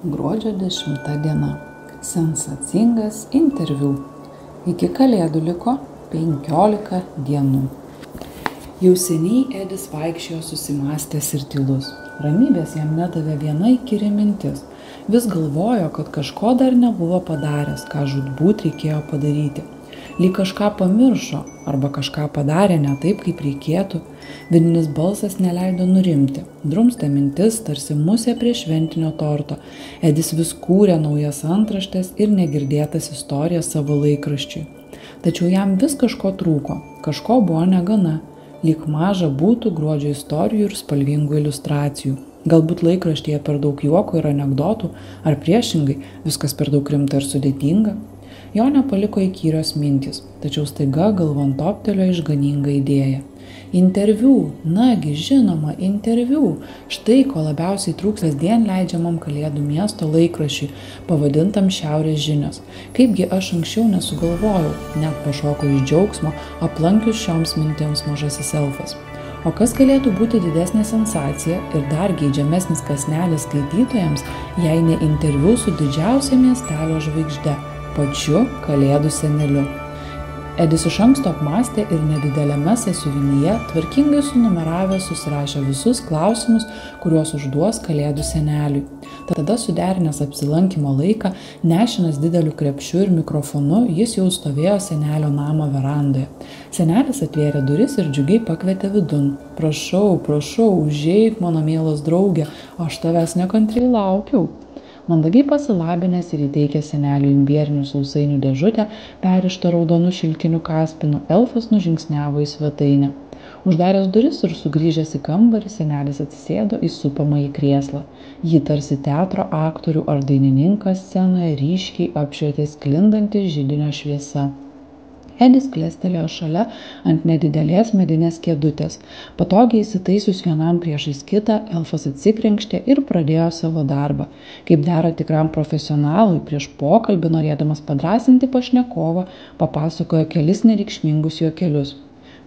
Gruodžio 10 diena. Sensacingas interviu. Iki kalėdų liko 15 dienų. Jau seniai Edis vaikščiojo susimąstęs ir tylus. Ramybės jam nedavė viena įkyri mintis. Vis galvojo, kad kažko dar nebuvo padaręs, ką žūtbūt reikėjo padaryti. Lyg kažką pamiršo arba kažką padarė ne taip, kaip reikėtų. Vidinis balsas neleido nurimti. Drumstė mintis, tarsi musė prie šventinio torto. Edis vis kūrė naujas antraštes ir negirdėtas istorijas savo laikraščiui. Tačiau jam vis kažko trūko, kažko buvo negana. Lyg maža būtų gruodžio istorijų ir spalvingų iliustracijų. Galbūt laikraštyje per daug juoko ir anekdotų, ar priešingai viskas per daug rimta ir sudėtinga. Jo nepaliko įkyrios mintys, tačiau staiga galvon toptelėjo išganinga idėja. Interviu, nagi žinoma, interviu. Štai ko labiausiai trūks kasdien leidžiamam Kalėdų miesto laikraščiui, pavadintam Šiaurės žinios. Kaipgi aš anksčiau nesugalvojau, net pašokau iš džiaugsmo, aplankius šioms mintims mažasis elfas. O kas galėtų būti didesnė sensacija ir dar geidžiamesnis kąsnelis skaitytojams, jei ne interviu su didžiausia miestelio žvaigžde, pačiu Kalėdų seneliu. Edis iš anksto apmąstė ir nedideliame sąsiuvinyje, tvarkingai sunumeravęs susirašė visus klausimus, kuriuos užduos Kalėdų seneliui. Tada suderinęs apsilankymo laiką, nešinas dideliu krepšiu ir mikrofonu, jis jau stovėjo senelio namo verandoje. Senelis atvėrė duris ir džiugiai pakvietė vidun. Prašau, užeik, mano mielas draugė, aš tavęs nekantriai laukiau. Mandagiai pasilabinęs ir įteikęs seneliui imbierinių sausainių dėžutę, perrištą raudonų šilkinių kaspinų, elfas nužingsniavo į svetainę. Uždaręs duris ir sugrįžęs į kambarį, senelis atsisėdo į supamąjį krėslą. Jį tarsi teatro aktorių ar dainininkas scenoje ryškiai apšvietė sklindanti židinio šviesa. Edis klestelėjo šalia ant nedidelės medinės kėdutės. Patogiai įsitaisius vienam priešais kitą, elfas atsikrenkštė ir pradėjo savo darbą. Kaip dera tikram profesionalui, prieš pokalbį norėdamas padrąsinti pašnekovą, papasakojo kelis nereikšmingus juokelius.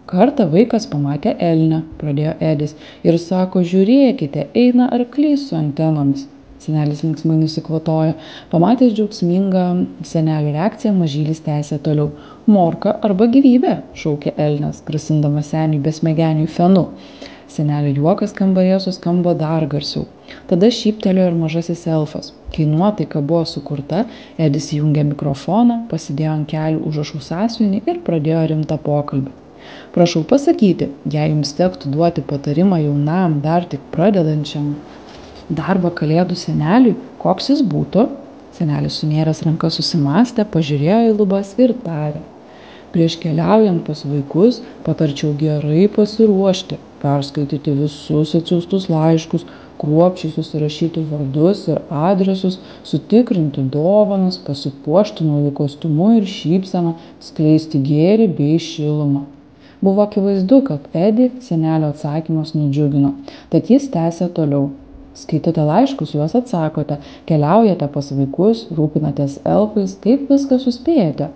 Kartą vaikas pamatė elnią, pradėjo Edis, ir sako, žiūrėkite, eina arklys su antenomis. Senelis linksmai nusikvatojo. Pamatęs džiaugsmingą senelio reakciją, mažylis tęsė toliau. Morka arba gyvybė, šaukė elnias, grasindamas seniui besmegeniui fenu. Senelio juokas kambaryje suskambo dar garsiau. Tada šyptelėjo ir mažasis elfas. Kai nuotaika buvo sukurta, Edis įjungė mikrofoną, pasidėjo ant kelių užrašų sąsiuvinį ir pradėjo rimtą pokalbį. Prašau pasakyti, jei jums tektų duoti patarimą jaunam, dar tik pradedančiam darbą Kalėdų seneliui, koks jis būtų? Senelis sunėręs rankas susimąstė, pažiūrėjo į lubas ir tarė. Prieš keliaujant pas vaikus, patarčiau gerai pasiruošti, perskaityti visus atsiųstus laiškus, kruopščiai susirašyti vardus ir adresus, sutikrinti dovanas, pasipuošti nauju kostiumu ir šypseną, skleisti gėrį bei šilumą. Buvo akivaizdu, kad Edį senelio atsakymas nudžiugino, tad jis tęsė toliau. Skaitote laiškus, juos atsakote, keliaujate pas vaikus, rūpinatės elfais, kaip viską suspėjate.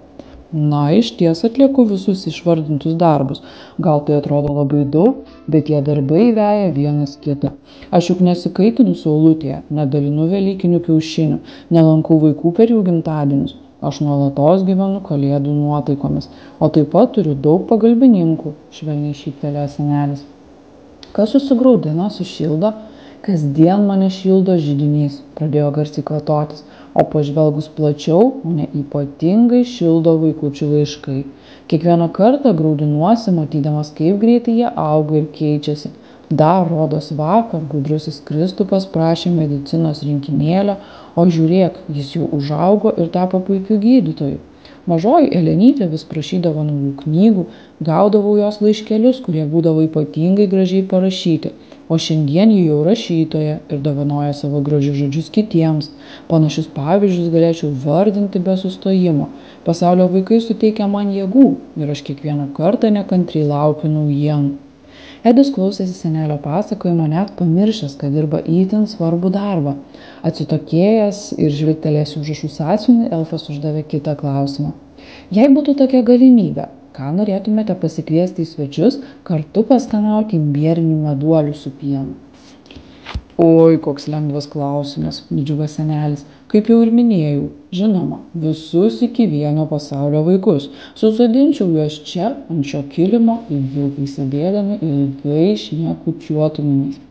Na, išties atlieku visus išvardintus darbus. Gal tai atrodo labai daug, bet tie darbai veja vienas kitą. Aš juk nesikaitinu saulutėje, nedalinu velykinių kiaušinių, nelankau vaikų per jų gimtadienius. Aš nuolatos gyvenu Kalėdų nuotaikomis, o taip pat turiu daug pagalbininkų, švelniai šyptelėjo senelis. Kas susigraudina, sušildo? Kasdien mane šildo židinys, pradėjo garsiai kvatotis, o pažvelgus plačiau, mane ypatingai šildo vaikučių laiškai. Kiekvieną kartą graudinuosi, matydamas, kaip greitai jie auga ir keičiasi. Dar rodos vakar gudrusis Kristupas prašė medicinos rinkinėlio, o žiūrėk, jis jau užaugo ir tapo puikiu gydytoju. Mažoji Elenytė vis prašydavo naujų knygų, gaudavau jos laiškelius, kurie būdavo ypatingai gražiai parašyti. O šiandien ji jau rašytoja ir dovanoja savo gražius žodžius kitiems. Panašius pavyzdžius galėčiau vardinti be sustojimo. Pasaulio vaikai suteikia man jėgų ir aš kiekvieną kartą nekantriai laukiu naujienų. Edis klausėsi senelio pasakojimo, net pamiršęs, kad dirba itin svarbų darbą. Atsitokėjęs ir žvilgtelėjęs užrašų sąsiuvinį, elfas uždavė kitą klausimą. Jei būtų tokia galimybė, ką norėtumėte pasikviesti į svečius, kartu paskanauti imbierinių meduolių su pienu? Oi, koks lengvas klausimas, džiugas senelis. Kaip jau ir minėjau, žinoma, visus iki vieno pasaulio vaikus. Susodinčiau juos čia, ant šio kilimo, ilgiau sėdėdami ir ilgai šnekučiuotumėmis.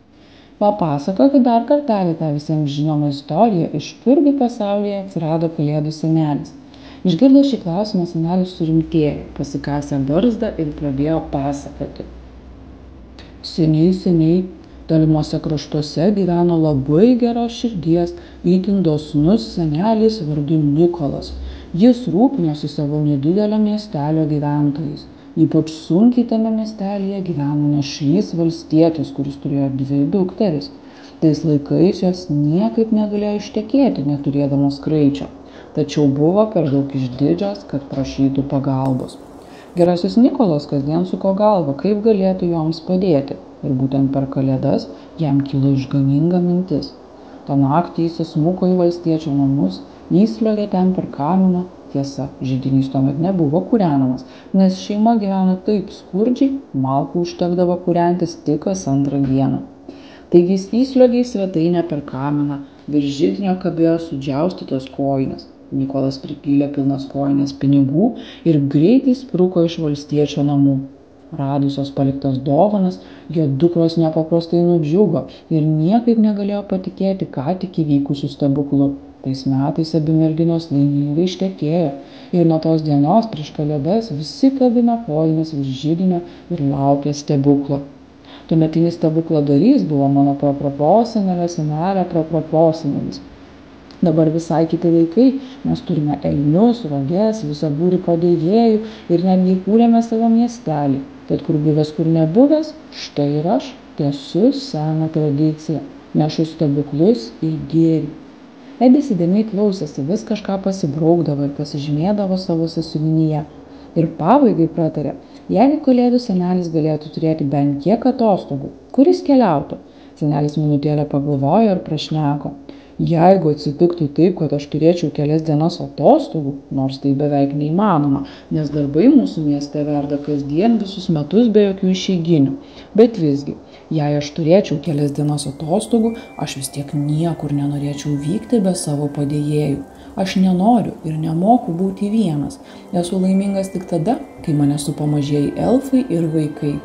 Papasakokit dar kartelį tą visiems žinomą istoriją, iš kurgi pasaulyje atsirado Kalėdų senelis. Išgirdęs šį klausimą, senelis surimtėjo, pasikasė barzdą ir pradėjo pasakoti. Seniai tolimuose kraštuose gyveno labai geros širdies, itin dosnus senelis vardu Nikolas. Jis rūpinosi savo nedidelio miestelio gyventojais. Ypač sunkiai tame miestelyje gyveno našlys valstietis, kuris turėjo 2 dukteris. Tais laikais jos niekaip negalėjo ištekėti, neturėdamos kraičio, tačiau buvo per daug išdidžios, kad prašytų pagalbos. Gerasis Nikolas kasdien suko galvą, kaip galėtų joms padėti. Ir būtent per Kalėdas jam kilo išganinga mintis. Tą naktį jis įsmuko į valstiečio namus, įsliuogė ten per kaminą. Tiesa, židinys tuomet nebuvo kūrenamas, nes šeima gyveno taip skurdžiai, malkų užtekdavo kūrentis tik kas antrą dieną. Taigi jis įsliuogė į svetainę per kaminą, virš židinio kabėjo sudžiaustytos kojinės. Nikolas pripylė pilnas kojinės pinigų ir greitai spruko iš valstiečio namų. Radusios paliktas dovanas, jo dukros nepaprastai nudžiugo ir niekaip negalėjo patikėti ką tik įvykusiu stebuklu. Tais metais abi merginos laimingai ištekėjo ir nuo tos dienos prieš Kalėdas visi kabino kojines virš židinio ir laukė stebuklo. Tuometinis stebukladarys buvo mano praprosenelio senelio praprosenelis. Dabar visai kiti laikai, mes turime elnius, roges, visą būrį padėjėjų ir netgi kūrėme savo miestelį. Tad kur buvęs, kur nebuvęs, štai ir aš tęsiu seną tradiciją, nešu stebuklus ir gėrį. Edis įdėmiai klausėsi, vis kažką pasibraukdavo ir pasižymėdavo savo sąsiuvinyje. Ir pabaigai pratarė, jeigu Kalėdų senelis galėtų turėti bent kiek atostogų, kuris keliautų. Senelis minutėlę pagalvojo ir prašneko. Jeigu atsitiktų taip, kad aš turėčiau kelias dienas atostogų, nors tai beveik neįmanoma, nes darbai mūsų mieste verda kasdien visus metus be jokių išeiginių. Bet visgi, jei aš turėčiau kelias dienas atostogų, aš vis tiek niekur nenorėčiau vykti be savo padėjėjų. Aš nenoriu ir nemoku būti vienas. Esu laimingas tik tada, kai mane supa mažieji elfai ir vaikai.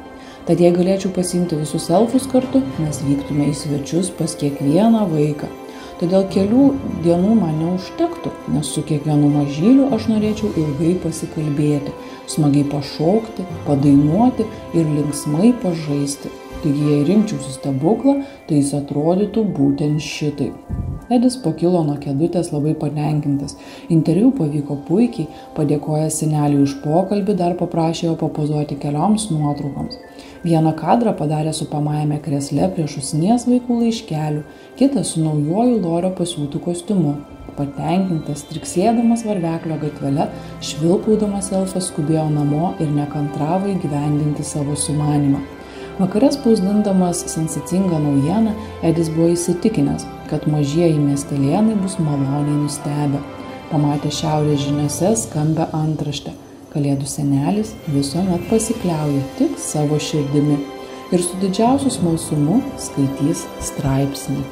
Tad jei galėčiau pasiimti visus elfus kartu, mes vyktume į svečius pas kiekvieną vaiką. Todėl kelių dienų man neužtektų, nes su kiekvienu mažyliu aš norėčiau ilgai pasikalbėti, smagiai pašokti, padainuoti ir linksmai pažaisti. Taigi jei rinkčiausi stebuklą, tai jis atrodytų būtent šitaip. Edis pakilo nuo kėdutės labai patenkintas. Interviu pavyko puikiai, padėkojęs seneliui už pokalbį, dar paprašė jo papozuoti kelioms nuotraukoms. Vieną kadrą padarė su pamajame kresle prie šūsnies vaikų laiškelių, kitą su naujuoju Lorio pasiūtų kostiumu. Patenkintas, triksėdamas varveklio gatvele, švilpaudamas elfas skubėjo namo ir nekantravo įgyvendinti savo sumanymą. Vakare spausdindamas sensacingą naujieną, Edis buvo įsitikinęs, kad mažieji miestelėnai bus maloniai nustebę. Pamatė šiaurės žiniose skambią antraštę. Kalėdų senelis visuomet pasikliauja tik savo širdimi ir su didžiausiu smalsumu skaitys straipsnį.